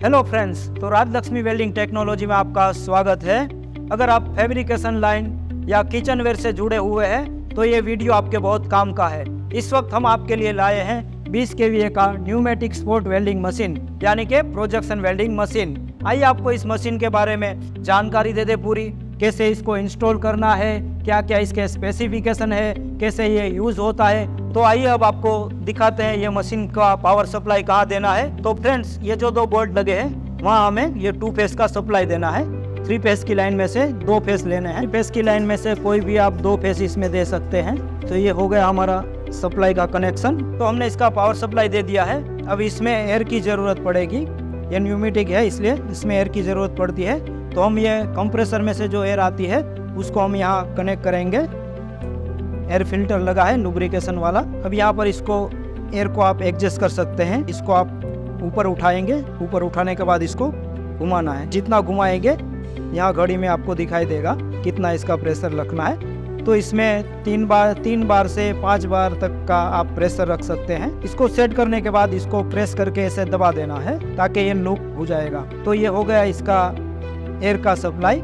Hello friends, तो Rajalakshmi welding technology में आपका स्वागत है। अगर आप फैब्रिकेशन लाइन या किचन वेयर से जुड़े हुए हैं तो ये वीडियो आपके बहुत काम का है। इस वक्त हम आपके लिए लाए हैं 20 kVA का न्यूमेटिक स्पॉट वेल्डिंग मशीन यानी कि प्रोजेक्शन वेल्डिंग मशीन। आइए आपको इस मशीन के बारे में जानकारी दे दे पूरी, कैसे इसको इंस्टॉल करना है, क्या क्या इसके स्पेसिफिकेशन है, कैसे ये यूज़ होता है। तो आइए अब आपको दिखाते हैं ये मशीन का पावर सप्लाई कहाँ देना है। तो फ्रेंड्स, ये जो 2 बोर्ड लगे हैं वहाँ हमें ये 2 फेस का सप्लाई देना है। 3 फेस की लाइन में से 2 फेस लेने हैं। 3 फेस की लाइन में से कोई भी आप 2 फेस इसमें दे सकते हैं। तो ये हो गया हमारा सप्लाई का कनेक्शन। तो हमने इसका पावर सप्लाई दे दिया है। अब इसमें एयर की ज़रूरत पड़ेगी। ये न्यूमेटिक है इसलिए इसमें एयर की ज़रूरत पड़ती है। तो हम ये कंप्रेसर में से जो एयर आती है उसको हम यहाँ कनेक्ट करेंगे। एयर फिल्टर लगा है लुब्रिकेशन वाला। अब यहाँ पर इसको एयर को आप एडजस्ट कर सकते हैं। इसको आप ऊपर उठाएंगे, ऊपर उठाने के बाद इसको घुमाना है। जितना घुमाएंगे यहाँ घड़ी में आपको दिखाई देगा कितना इसका प्रेशर रखना है। तो इसमें 3 बार से 5 बार तक का आप प्रेशर रख सकते हैं। इसको सेट करने के बाद इसको प्रेस करके ऐसे दबा देना है ताकि ये लूप हो जाएगा। तो ये हो गया इसका एयर का सप्लाई।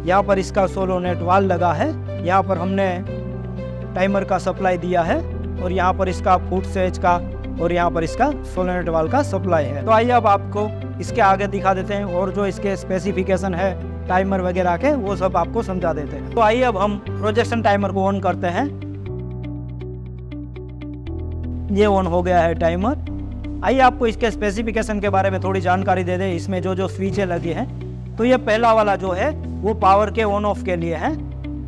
यहाँ पर इसका सोलोनेट वाल लगा है। यहाँ पर हमने टाइमर का सप्लाई दिया है और यहाँ पर इसका फुट सेज का और यहाँ पर इसका सोलोनेट वाल का सप्लाई है। तो आइए अब आपको इसके आगे दिखा देते हैं और जो इसके स्पेसिफिकेशन है टाइमर वगैरह के वो सब आपको समझा देते हैं। तो आइए अब हम प्रोजेक्शन टाइमर को ऑन करते हैं। ये ऑन हो गया है टाइमर। आइए आपको इसके स्पेसिफिकेशन के बारे में थोड़ी जानकारी दे दें। इसमें जो स्विचें लगी हैं, तो ये पहला वाला जो है वो पावर के ऑन ऑफ के लिए है।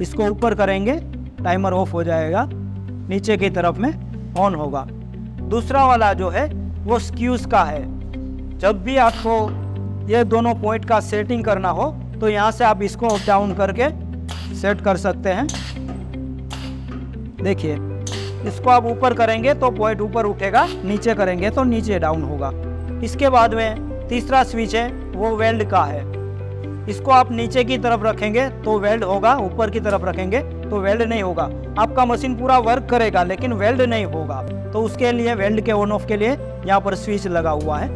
इसको ऊपर करेंगे टाइमर ऑफ हो जाएगा, नीचे की तरफ में ऑन होगा। दूसरा वाला जो है वो स्क्यूज का है। जब भी आपको ये दोनों पॉइंट का सेटिंग करना हो तो यहाँ से आप इसको अप डाउन करके सेट कर सकते हैं। देखिए, इसको आप ऊपर करेंगे तो पॉइंट ऊपर उठेगा, नीचे करेंगे तो नीचे डाउन होगा। इसके बाद में तीसरा स्विच है वो वेल्ड का है। इसको आप नीचे की तरफ रखेंगे तो वेल्ड होगा, ऊपर की तरफ रखेंगे तो वेल्ड नहीं होगा। आपका मशीन पूरा वर्क करेगा लेकिन वेल्ड नहीं होगा। तो उसके लिए वेल्ड के ऑन ऑफ के लिए यहाँ पर स्विच लगा हुआ है।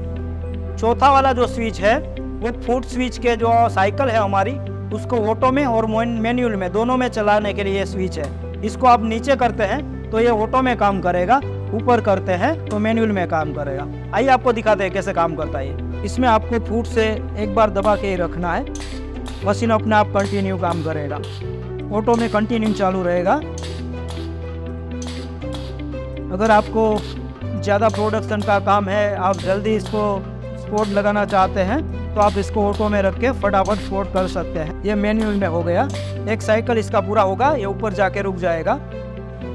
चौथा वाला जो स्विच है वो फुट स्विच के जो साइकिल है हमारी, उसको ऑटो में और मैनुअल में दोनों में चलाने के लिए ये स्विच है। इसको आप नीचे करते हैं तो ये ऑटो में काम करेगा, ऊपर करते हैं तो मैनुअल में काम करेगा। आइए आपको दिखाते हैं कैसे काम करता है ये। इसमें आपको फुट से एक बार दबा के ही रखना है। मशीन अपने आप कंटिन्यू काम करेगा, ऑटो में कंटिन्यू चालू रहेगा। अगर आपको ज़्यादा प्रोडक्शन का काम है, आप जल्दी इसको स्पॉट लगाना चाहते हैं तो आप इसको ऑटो में रख के फटाफट स्पॉट कर सकते हैं। ये मैनुअल में हो गया। एक साइकिल इसका पूरा होगा, ये ऊपर जाके रुक जाएगा।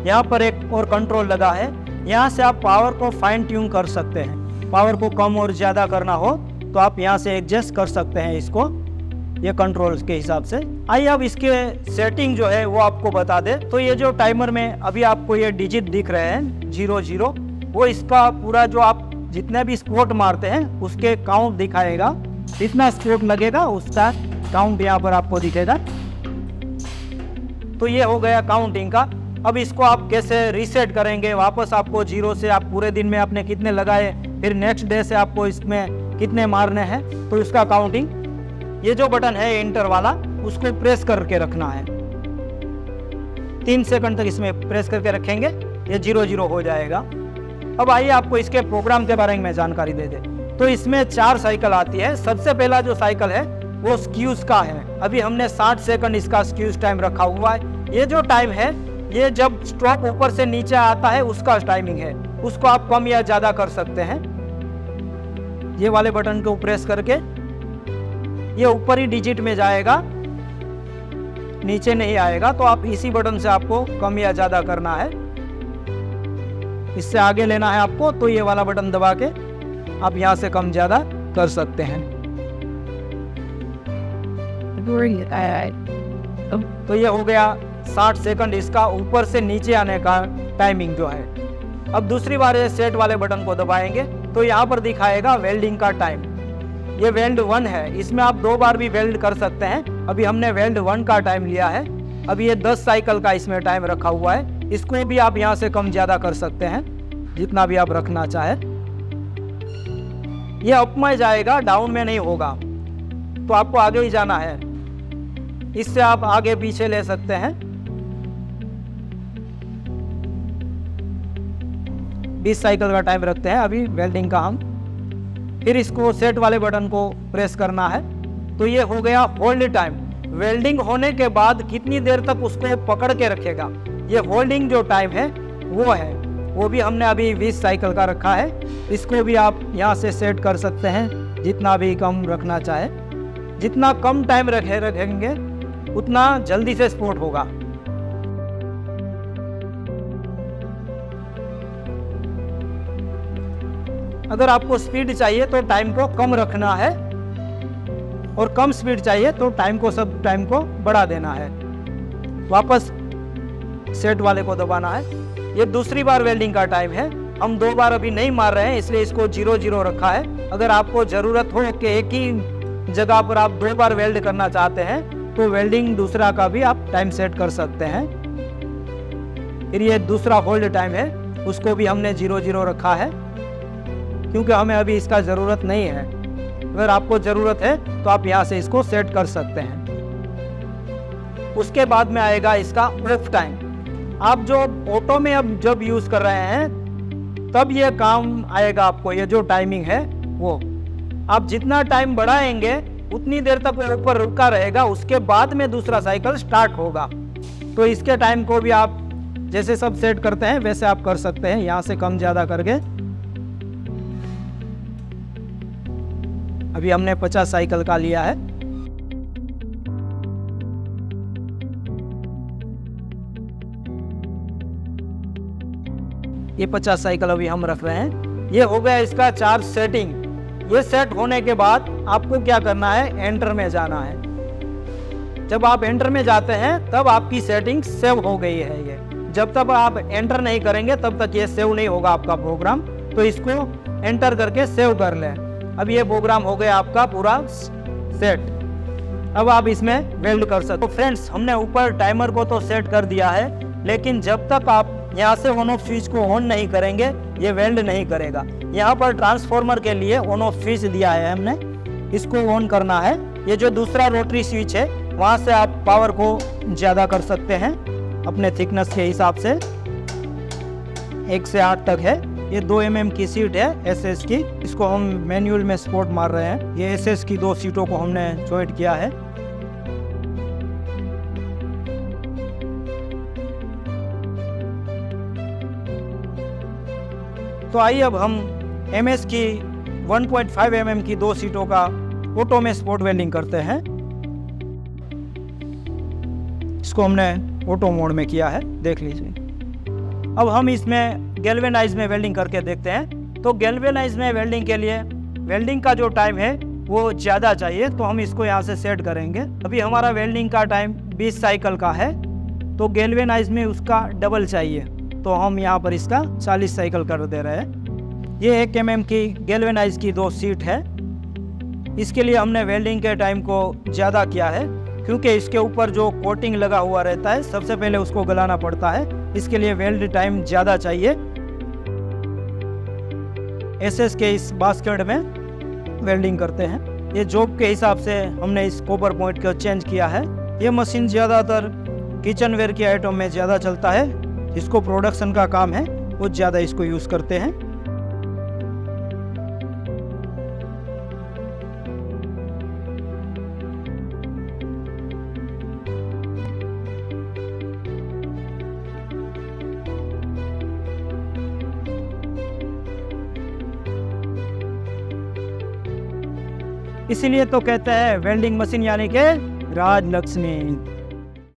यहाँ पर एक और कंट्रोल लगा है। यहाँ से आप पावर को फाइन ट्यून कर सकते हैं। पावर को कम और ज़्यादा करना हो तो आप यहाँ से एडजस्ट कर सकते हैं इसको, ये कंट्रोल के हिसाब से। आइए अब इसके सेटिंग जो है वो आपको बता दे। तो ये जो टाइमर में अभी आपको ये डिजिट दिख रहे हैं 00, वो इसका पूरा जो आप जितने भी स्पॉट मारते हैं उसके काउंट दिखाएगा। जितना स्पॉट लगेगा उसका काउंट यहाँ पर आपको दिखेगा। तो ये हो गया काउंटिंग का। अब इसको आप कैसे रीसेट करेंगे वापस, आपको 0 से आप पूरे दिन में आपने कितने लगाए, फिर नेक्स्ट डे से आपको इसमें कितने मारने हैं, तो इसका काउंटिंग, ये जो बटन है एंटर वाला, उसको प्रेस करके रखना है। 3 सेकंड तक इसमें प्रेस करके रखेंगे, ये 00 हो जाएगा। अब आइए आपको इसके प्रोग्राम के बारे में जानकारी दे दे। तो इसमें 4 साइकिल आती है। सबसे पहला जो साइकिल है वो स्क्यूज का है। अभी हमने 60 सेकंड इसका स्क्यूज टाइम रखा हुआ है। ये जो टाइम है ये जब स्ट्रोक ऊपर से नीचे आता है उसका टाइमिंग है। उसको आप कम या ज़्यादा कर सकते हैं। ये वाले बटन को प्रेस करके ये ऊपर ही डिजिट में जाएगा, नीचे नहीं आएगा। तो आप इसी बटन से आपको कम या ज़्यादा करना है। इससे आगे लेना है आपको तो ये वाला बटन दबा के आप यहाँ से कम ज़्यादा कर सकते हैं। तो ये हो गया 60 सेकंड इसका ऊपर से नीचे आने का टाइमिंग जो है। अब दूसरी बार ये सेट वाले बटन को दबाएंगे तो यहाँ पर दिखाएगा वेल्डिंग का टाइम। ये वेल्ड 1 है, इसमें आप 2 बार भी वेल्ड कर सकते हैं। अभी हमने वेल्ड 1 का टाइम लिया है। अभी ये 10 साइकिल का इसमें टाइम रखा हुआ है। इसको भी आप यहाँ से कम ज़्यादा कर सकते हैं जितना भी आप रखना चाहें। ये अप में जाएगा, डाउन में नहीं होगा। तो आपको आगे ही जाना है, इससे आप आगे पीछे ले सकते हैं। 20 साइकिल का टाइम रखते हैं अभी वेल्डिंग का हम। फिर इसको सेट वाले बटन को प्रेस करना है। तो ये हो गया होल्ड टाइम। वेल्डिंग होने के बाद कितनी देर तक उसको पकड़ के रखेगा, ये होल्डिंग जो टाइम है वो है, वो भी हमने अभी 20 साइकिल का रखा है। इसको भी आप यहाँ से सेट कर सकते हैं, जितना भी कम रखना चाहे। जितना कम टाइम रखेंगे उतना जल्दी से स्पोर्ट होगा। अगर आपको स्पीड चाहिए तो टाइम को कम रखना है, और कम स्पीड चाहिए तो टाइम को बढ़ा देना है। वापस सेट वाले को दबाना है। ये दूसरी बार वेल्डिंग का टाइम है, हम 2 बार अभी नहीं मार रहे हैं, इसलिए इसको 0-0 रखा है। अगर आपको ज़रूरत हो कि एक ही जगह पर आप 2 बार वेल्ड करना चाहते हैं तो वेल्डिंग दूसरा का भी आप टाइम सेट कर सकते हैं। फिर ये दूसरा होल्ड टाइम है, उसको भी हमने 0-0 रखा है, क्योंकि हमें अभी इसका ज़रूरत नहीं है। अगर आपको ज़रूरत है तो आप यहाँ से इसको सेट कर सकते हैं। उसके बाद में आएगा इसका ऑफ टाइम। आप जो ऑटो में अब जब यूज़ कर रहे हैं तब ये काम आएगा आपको, ये जो टाइमिंग है वो। आप जितना टाइम बढ़ाएंगे उतनी देर तक वो ऊपर रुका रहेगा, उसके बाद में दूसरा साइकिल स्टार्ट होगा। तो इसके टाइम को भी आप जैसे सब सेट करते हैं वैसे आप कर सकते हैं, यहाँ से कम ज़्यादा करके। अभी हमने 50 साइकिल का लिया है। ये 50 साइकिल अभी हम रख रहे हैं। ये हो गया इसका चार्ज सेटिंग। ये सेट होने के बाद आपको क्या करना है, एंटर में जाना है। जब आप एंटर में जाते हैं तब आपकी सेटिंग सेव हो गई है। ये जब तक आप एंटर नहीं करेंगे तब तक ये सेव नहीं होगा आपका प्रोग्राम। तो इसको एंटर करके सेव कर लें। अब ये प्रोग्राम हो गया आपका पूरा सेट। अब आप इसमें वेल्ड कर सकते हो। तो फ्रेंड्स, हमने ऊपर टाइमर को तो सेट कर दिया है, लेकिन जब तक आप यहाँ से ऑन ऑफ स्विच को ऑन नहीं करेंगे ये वेल्ड नहीं करेगा। यहाँ पर ट्रांसफार्मर के लिए ऑन ऑफ स्विच दिया है हमने, इसको ऑन करना है। ये जो दूसरा रोटरी स्विच है वहाँ से आप पावर को ज़्यादा कर सकते हैं अपने थिकनेस के हिसाब से। 1 से 8 तक है। ये 2 mm की सीट है SS की, इसको हम मैनुअल में सपोर्ट मार रहे हैं। ये SS की 2 सीटों को हमने जॉइंट किया है। तो आइए अब हम MS की 1.5 mm की 2 सीटों का ऑटो में स्पॉट वेल्डिंग करते हैं। इसको हमने ऑटो मोड में किया है, देख लीजिए। अब हम इसमें गैल्वेनाइज में वेल्डिंग करके देखते हैं। तो गैल्वेनाइज में वेल्डिंग के लिए वेल्डिंग का जो टाइम है वो ज़्यादा चाहिए, तो हम इसको यहाँ से सेट करेंगे। अभी हमारा वेल्डिंग का टाइम 20 साइकिल का है, तो गैल्वेनाइज में उसका डबल चाहिए, तो हम यहाँ पर इसका 40 साइकिल कर दे रहे हैं। ये 1 mm की गैल्वेनाइज की 2 सीट है। इसके लिए हमने वेल्डिंग के टाइम को ज़्यादा किया है, क्योंकि इसके ऊपर जो कोटिंग लगा हुआ रहता है सबसे पहले उसको गलाना पड़ता है। इसके लिए वेल्ड टाइम ज़्यादा चाहिए। SS के इस बास्केट में वेल्डिंग करते हैं। ये जॉब के हिसाब से हमने इस कॉपर पॉइंट को चेंज किया है। ये मशीन ज़्यादातर किचनवेयर के आइटम में ज़्यादा चलता है, जिसको प्रोडक्शन का काम है वो ज़्यादा इसको यूज़ करते हैं। इसीलिए तो कहते हैं वेल्डिंग मशीन यानी कि राज लक्ष्मी।